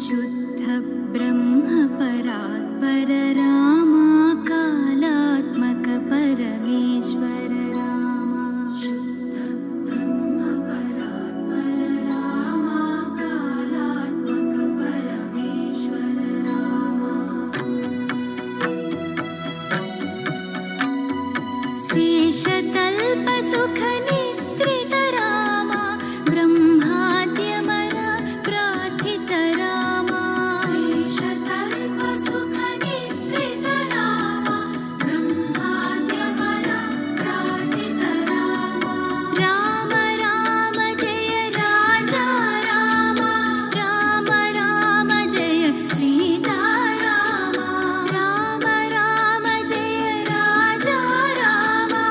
शुद्ध ब्रह्म परात्पर रामा कालात्मक परमेश्वर रामा शुद्ध ब्रह्म परात्पर रामा कालात्मक परमेश्वर रामा शेषतल्प सुख निद्रित रामा ब्रह्माद्यमर प्रार्थित रामा शेषतल्प सुख निद्रित रामा ब्रह्माद्यमर प्रार्थित रामा राम राम जय राजा रामा राम राम जय सीता रामा राम राम जय राजा रामा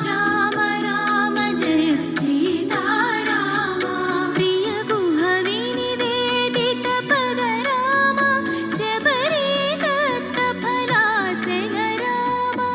राम राम जय सीता रामा प्रिय गुह विनिवेदित पद रामा शबरी दत्त फलासन रामा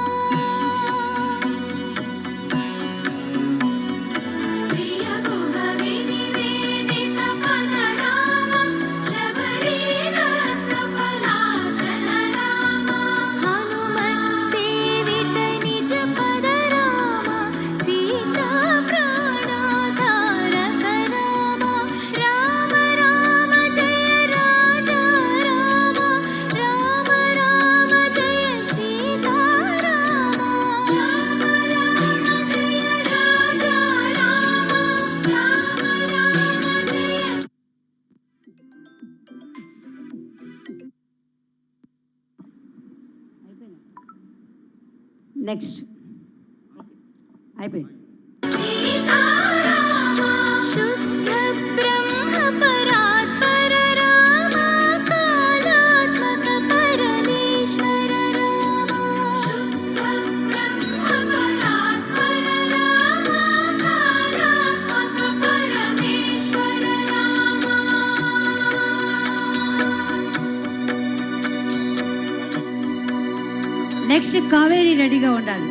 प्रिय गुह विनिवेदित पद रामा शबरी दत्त फलासन रामा हनुमत् सेवित निज पद रामा सीता प्राणाधारक रामा राम राम जय राजा रामा राम राम जय सीता रामा राम राम जय राजा रामा राम राम जय నెక్స్ట్ అయిపోయింది. सीता रामा शुद्ध ब्रह्म परात्पर रामा कालात्मक परमेश्वर रामा शुद्ध ब्रह्म परात्पर रामा कालात्मक परमेश्वर रामा నెక్స్ట్ కావేరి రెడీగా ఉండాలి.